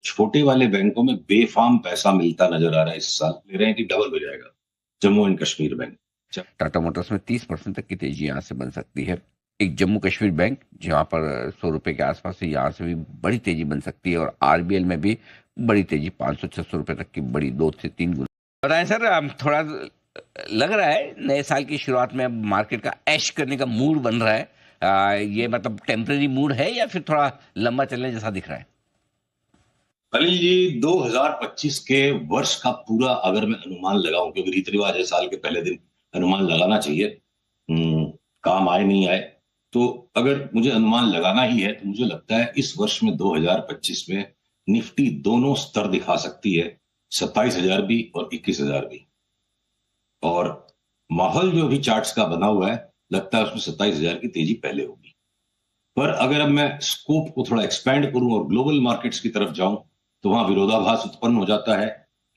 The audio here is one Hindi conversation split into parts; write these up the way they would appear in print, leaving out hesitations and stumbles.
छोटे वाले बैंकों में बेफाम पैसा मिलता नजर आ रहा है। इस साल ले रहे हैं कि डबल हो जाएगा Jammu and Kashmir bank. Tata Motors में 30% तक की तेजी यहाँ से बन सकती है। एक जम्मू कश्मीर बैंक जहाँ पर 100 रुपए के आसपास है, यहाँ से भी बड़ी तेजी बन सकती है। और आरबीएल में भी बड़ी तेजी 500-600 रुपए तक की बड़ी 2 से 3 गुना। बताएं सर, थोड़ा लग रहा है नए साल की शुरुआत में अब मार्केट का ऐश करने का मूड बन रहा है। ये मतलब टेम्परेरी मूड है या फिर थोड़ा लंबा चलने जैसा दिख रहा है? अनिल जी, 2025 के वर्ष का पूरा अगर मैं अनुमान लगाऊं, क्योंकि रीति रिवाज है साल के पहले दिन अनुमान लगाना चाहिए, काम आए नहीं आए, तो अगर मुझे अनुमान लगाना ही है तो मुझे लगता है इस वर्ष में 2025 में निफ्टी दोनों स्तर दिखा सकती है, 27,000 भी और 21,000 भी। और माहौल जो भी चार्ट्स का बना हुआ है, लगता है उसमें 27,000 की तेजी पहले होगी। पर अगर अब मैं स्कोप को थोड़ा एक्सपैंड करूं और ग्लोबल मार्केट्स की तरफ जाऊं, तो वहां विरोधाभास उत्पन्न हो जाता है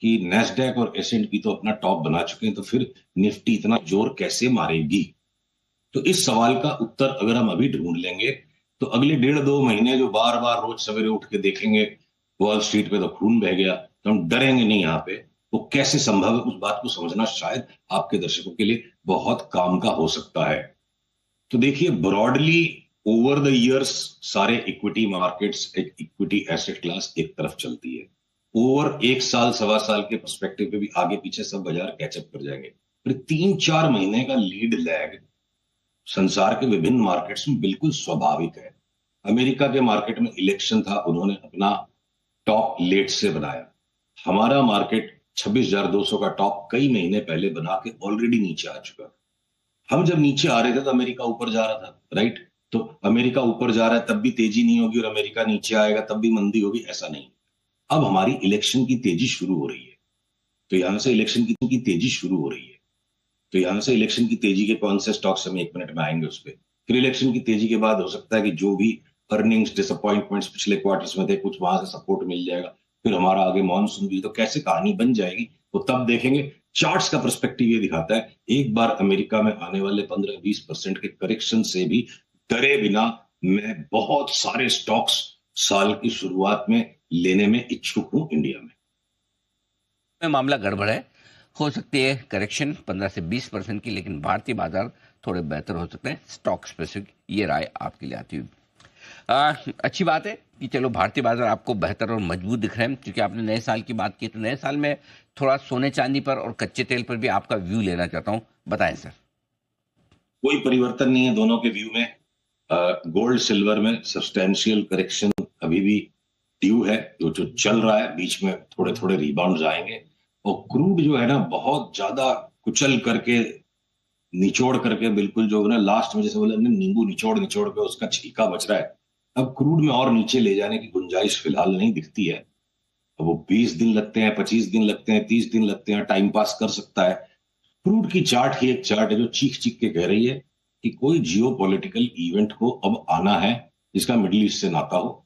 कि नेस्डैक और एसएंडपी तो अपना टॉप बना चुके हैं, तो फिर निफ्टी इतना जोर कैसे मारेगी। तो इस सवाल का उत्तर अगर हम अभी ढूंढ लेंगे, तो अगले 1.5-2 महीने जो बार बार रोज सवेरे उठ के देखेंगे वॉल स्ट्रीट पे तो खून बह गया, तो हम डरेंगे नहीं यहाँ पे। वो कैसे संभव है, उस बात को समझना शायद आपके दर्शकों के लिए बहुत काम का हो सकता है। तो देखिए, ब्रॉडली ओवर द इयर्स सारे इक्विटी मार्केट्स, एक इक्विटी एसेट क्लास एक तरफ चलती है। ओवर 1 साल 1.25 साल के पर्सपेक्टिव पे भी आगे पीछे सब बाजार कैचअप कर जाएंगे। फिर 3-4 महीने का लीड लैग संसार के विभिन्न मार्केट्स में बिल्कुल स्वाभाविक है। अमेरिका के मार्केट में इलेक्शन था, उन्होंने अपना टॉप लेट से बनाया। हमारा मार्केट 26,200 का टॉप कई महीने पहले बना के ऑलरेडी नीचे आ चुका। हम जब नीचे आ रहे थे तो अमेरिका ऊपर जा रहा था, राइट? तो अमेरिका ऊपर जा रहा है तब भी तेजी नहीं होगी, और अमेरिका नीचे आएगा तब भी मंदी होगी, ऐसा नहीं। अब हमारी इलेक्शन की तेजी शुरू हो रही है, तो यहां से इलेक्शन की तेजी शुरू हो रही है। तो यहां से इलेक्शन की तेजी के कौन से स्टॉक्स, हम 1 मिनट में आएंगे उस पर। फिर इलेक्शन की तेजी के बाद हो सकता है कि जो भी अर्निंग्स डिसअपॉइंटमेंट्स पिछले क्वार्टर्स में थे, कुछ वहां से सपोर्ट मिल जाएगा। फिर हमारा आगे मानसून भी, तो कैसे कहानी बन जाएगी वो तब देखेंगे। चार्ट्स का पर्सपेक्टिव ये दिखाता है, एक बार अमेरिका में आने वाले 15-20% के करेक्शन से भी डरे बिना मैं बहुत सारे स्टॉक्स साल की शुरुआत में लेने में इच्छुक हूं इंडिया में। मामला गड़बड़ है। हो सकती है करेक्शन 15 से 20% की, लेकिन भारतीय बाजार थोड़े बेहतर हो सकते हैं स्टॉक स्पेसिफिक। ये राय आपके लिए आती हुई अच्छी बात है कि चलो भारतीय बाजार आपको बेहतर और मजबूत दिख रहे हैं। क्योंकि आपने नए साल की बात की, तो नए साल में थोड़ा सोने चांदी पर और कच्चे तेल पर भी आपका व्यू लेना चाहता हूं। बताएं सर। कोई परिवर्तन नहीं है दोनों के व्यू में। गोल्ड सिल्वर में सब्सटैंशियल करेक्शन अभी भी ड्यू है, जो चल रहा है। बीच में थोड़े थोड़े रिबाउंड आएंगे। और क्रूड जो है ना, बहुत ज्यादा कुचल करके, निचोड़ करके, बिल्कुल जो है ना लास्ट में, जैसे बोले हमने, नींबू निचोड़ निचोड़ के उसका छिलका बच रहा है। अब क्रूड में और नीचे ले जाने की गुंजाइश फिलहाल नहीं दिखती है। अब वो 20 दिन लगते हैं, 25 दिन लगते हैं, 30 दिन लगते हैं, टाइम पास कर सकता है। क्रूड की चार्ट ही एक चार्ट है जो चीख चीख के कह रही है कि कोई जियो पॉलिटिकल इवेंट को अब आना है जिसका मिडिल ईस्ट से नाता हो।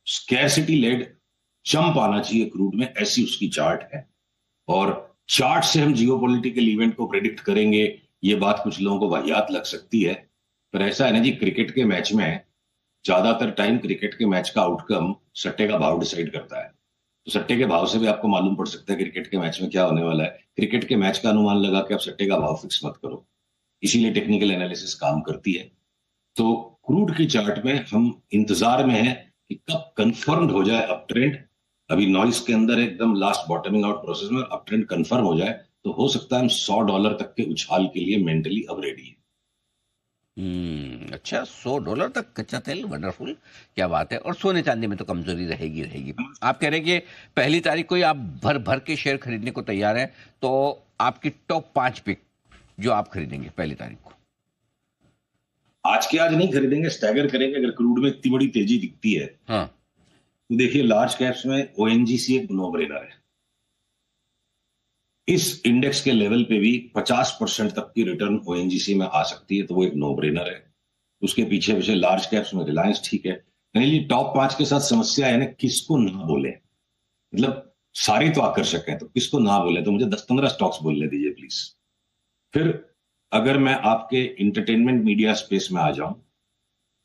स्कैरसिटी लेड जंप आना चाहिए क्रूड में, ऐसी उसकी चार्ट है। और चार्ट से हम जियो पॉलिटिकल इवेंट को प्रेडिक्ट करेंगे, ये बात कुछ लोगों को वाहियात लग सकती है। पर ऐसा है ना जी, क्रिकेट के मैच में ज्यादातर टाइम क्रिकेट के मैच का आउटकम सट्टे का भाव डिसाइड करता है। तो सट्टे के भाव से भी आपको मालूम पड़ सकता है क्रिकेट के मैच में क्या होने वाला है। क्रिकेट के मैच का अनुमान लगा के आप सट्टे का भाव फिक्स मत करो, इसीलिए टेक्निकल एनालिसिस काम करती है। तो क्रूड की चार्ट में हम इंतजार में हैं कि कब कंफर्म हो जाए अप ट्रेंड। अभी नॉइस के अंदर एकदम लास्ट बॉटमिंग आउट प्रोसेस में, अप ट्रेंड कंफर्म हो जाए तो हो सकता है हम $100 तक के उछाल के लिए मेंटली अब रेडी है। अच्छा, $100 तक कच्चा तेल, वंडरफुल। क्या बात है। और सोने चांदी में तो कमजोरी रहेगी रहेगी। आप कह रहे हैं कि पहली तारीख को ही आप भर भर के शेयर खरीदने को तैयार हैं, तो आपकी टॉप 5 पिक जो आप खरीदेंगे पहली तारीख को? आज के आज नहीं खरीदेंगे, स्टैगर करेंगे। अगर क्रूड में इतनी बड़ी तेजी दिखती है, हाँ। तो देखिए लार्ज कैप्स में ओएनजीसी एक नो ब्रेनर है। इस इंडेक्स के लेवल पे भी 50% तक की रिटर्न ओएनजीसी में आ सकती है, तो वो एक नो ब्रेनर है। उसके पीछे पीछे लार्ज कैप्स में रिलायंस ठीक है। नहीं, टॉप 5 के साथ समस्या है ना, किसको ना बोले। मतलब सारे तो आकर्षक हैं, तो किसको ना बोले। तो मुझे 10-15 स्टॉक्स बोलने दीजिए प्लीज। फिर अगर मैं आपके इंटरटेनमेंट मीडिया स्पेस में आ जाऊं,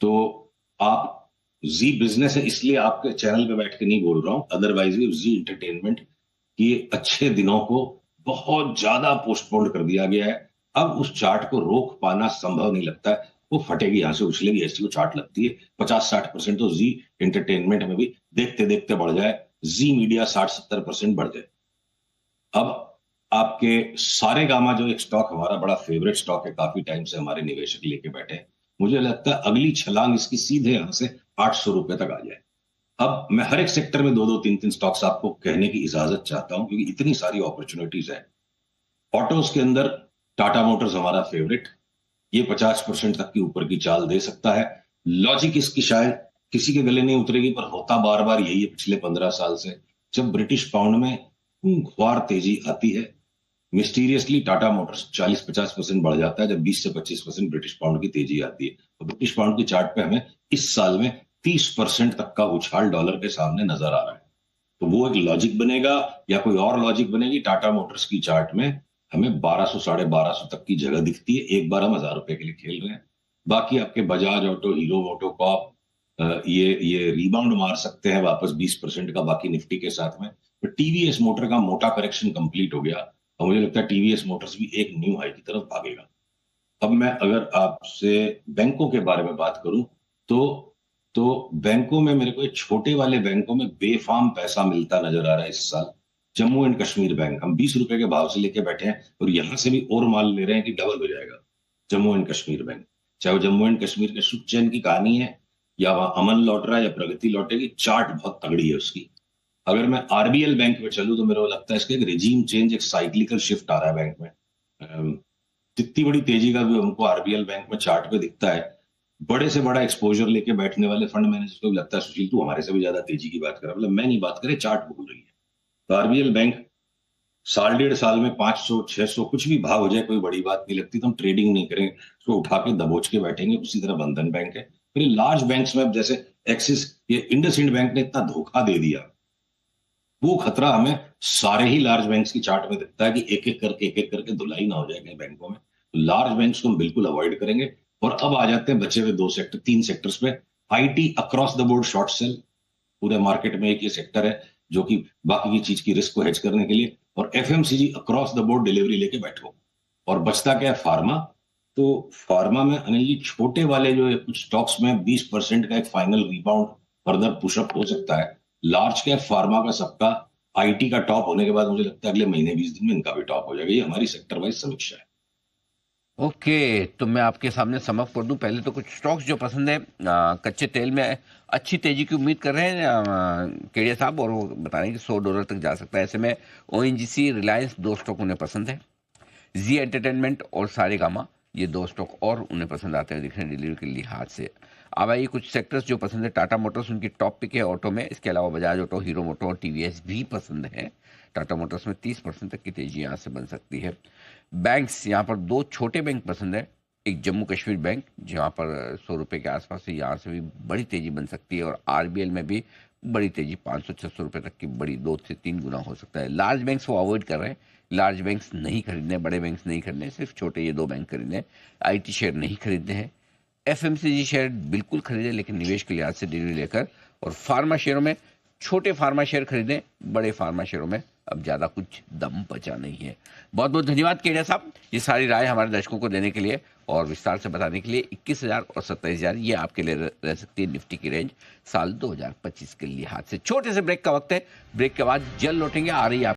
तो आप जी बिजनेस है इसलिए आपके चैनल पे बैठ के नहीं बोल रहा हूं, अदरवाइज भी जी एंटरटेनमेंट के अच्छे दिनों को बहुत ज्यादा पोस्टपोन कर दिया गया है। अब उस चार्ट को रोक पाना संभव नहीं लगता है, वो फटेगी, यहां से उछलेगी, ऐसी वो चार्ट लगती है। 50-60% तो जी एंटरटेनमेंट में भी देखते देखते बढ़ जाए, जी मीडिया 60-70% बढ़ जाए। अब आपके सारे गामा जो एक स्टॉक हमारा बड़ा फेवरेट स्टॉक है, काफी टाइम से हमारे निवेशक लेके बैठे हैं, मुझे लगता है अगली छलांग इसकी सीधे यहां से 800 रुपए तक आ जाए। अब मैं हर एक सेक्टर में दो दो तीन तीन स्टॉक्स आपको कहने की इजाजत चाहता हूं, क्योंकि इतनी सारी अपॉर्चुनिटीज है। ऑटोज के अंदर टाटा मोटर्स हमारा फेवरेट, ये 50% तक की ऊपर की चाल दे सकता है। लॉजिक इसकी शायद किसी के गले नहीं उतरेगी, पर होता बार बार यही है पिछले 15 साल से। जब ब्रिटिश पाउंड में खूंखार तेजी आती है, मिस्टीरियसली टाटा मोटर्स 40-50% बढ़ जाता है। जब 20 से 25% ब्रिटिश पाउंड की तेजी आती है, तो ब्रिटिश पाउंड की चार्ट पे हमें इस साल में 30% तक का उछाल डॉलर के सामने नजर आ रहा है। तो वो एक लॉजिक बनेगा या कोई और लॉजिक बनेगी, टाटा मोटर्स की चार्ट में हमें 1200 1250 तक की जगह दिखती है। एक बार हम 1000 रुपए के लिए खेल रहे हैं। बाकी आपके बजाज ऑटो, हीरो मोटोकॉर्प, ये रिबाउंड मार सकते हैं वापस 20% का, बाकी निफ्टी के साथ में। तो टीवीएस मोटर का मोटा करेक्शन कंप्लीट हो गया, और मुझे लगता है टीवीएस मोटर्स भी एक न्यू हाई की तरफ भागेगा। अब मैं अगर आपसे बैंकों के बारे में बात करूं, तो तो बैंकों में मेरे को छोटे वाले बैंकों में बेफाम पैसा मिलता नजर आ रहा है इस साल। जम्मू एंड कश्मीर बैंक हम 20 रुपए के भाव से लेके बैठे हैं, और यहां से भी और माल ले रहे हैं कि डबल हो जाएगा। जम्मू एंड कश्मीर बैंक, चाहे वो जम्मू एंड कश्मीर के सुख चैन की कहानी है, या वहां अमन लौट रहा है, या प्रगति लौटेगी, चार्ट बहुत तगड़ी है उसकी। अगर मैं आरबीएल बैंक में चलूं, तो मेरे को लगता है इसका एक रिजीम चेंज, एक साइक्लिकल शिफ्ट आ रहा है बैंक में। जितनी बड़ी तेजी का भी हमको आरबीएल बैंक में चार्ट पे दिखता है, बड़े से बड़ा एक्सपोजर लेके बैठने वाले फंड मैनेजर को भी लगता है सुशील तू हमारे से भी ज्यादा तेजी की बात कर रहा है। मतलब मैं नहीं बात करे, चार्ट बोल रही है। तो आरबीएल बैंक साल डेढ़ साल में 500-600 कुछ भी भाव हो जाए, कोई बड़ी बात नहीं लगती। तो हम ट्रेडिंग नहीं करेंगे, उसको उठा के दबोच के बैठेंगे। उसी तरह बंधन बैंक है। फिर लार्ज बैंक्स में अब जैसे एक्सिस, ये इंडसइंड बैंक ने इतना धोखा दे दिया, वो खतरा हमें सारे ही लार्ज बैंक्स की चार्ट में दिखता है कि एक एक करके धुलाई ना हो जाए कहीं बैंकों में। तो लार्ज बैंक्स को हम बिल्कुल अवॉइड करेंगे। और अब आ जाते हैं बचे हुए 3 सेक्टर्स पे। IT across the board short cell, पूरे मार्केट में एक ये सेक्टर है जो कि बाकी की चीज की रिस्क को हेज करने के लिए। और FMCG across the board delivery लेके बैठो। और बचता क्या है? फार्मा। तो फार्मा में अनिल जी, छोटे वाले जो कुछ स्टॉक्स में 20% का एक फाइनल रिबाउंड फर्दर पुशअप हो सकता है। लार्ज कैप फार्मा का सबका आईटी का टॉप होने के बाद मुझे लगता है अगले महीने 20 दिन में इनका भी टॉप हो जाएगा। ये हमारी सेक्टर वाइज समीक्षा है। ओके, तो मैं आपके सामने समअप कर दूं। पहले तो कुछ स्टॉक्स जो पसंद है, कच्चे तेल में अच्छी तेजी की उम्मीद कर रहे हैं केडिया साहब, और वो बता रहे हैं कि $100 तक जा सकता है। ऐसे में ओएनजीसी, रिलायंस, दो स्टॉक उन्हें पसंद है। जी एंटरटेनमेंट और सारेगामा, ये दो स्टॉक और उन्हें पसंद आते हैं दिख रहे हैं डिलीवरी के लिहाज से। अब आइए कुछ सेक्टर्स जो पसंद है। टाटा मोटर्स उनकी टॉप पिक है ऑटो में। इसके अलावा बजाज ऑटो, हीरो मोटो और टीवीएस भी पसंद है। टाटा मोटर्स में 30% तक की तेजी यहाँ से बन सकती है। बैंक्स, यहाँ पर दो छोटे बैंक पसंद है। एक जम्मू कश्मीर बैंक, जहाँ पर $100 के आसपास से यहाँ से भी बड़ी तेजी बन सकती है। और आरबीएल में भी बड़ी तेजी 500-600 रुपये तक की बड़ी 2 से 3 गुना हो सकता है। लार्ज बैंक्स वो अवॉइड कर रहे हैं। लार्ज बैंक्स नहीं खरीदने, बड़े बैंक्स नहीं खरीदने, सिर्फ छोटे ये दो बैंक खरीदने। आईटी शेयर नहीं खरीदने हैं। एफएमसीजी शेयर बिल्कुल खरीदें, लेकिन निवेश के लिहाज से डिलीवरी लेकर। और फार्मा शेयरों में छोटे फार्मा शेयर खरीदें, बड़े फार्मा शेयरों में अब ज़्यादा कुछ दम बचा नहीं है। बहुत बहुत धन्यवाद केडिया साहब, ये सारी राय हमारे दर्शकों को देने के लिए और विस्तार से बताने के लिए। 21,000 और 27,000 ये आपके लिए रह सकती है निफ्टी की रेंज साल 2025 के लिहाज से। छोटे से ब्रेक का वक्त है, ब्रेक के बाद जल्द लौटेंगे। आ रही है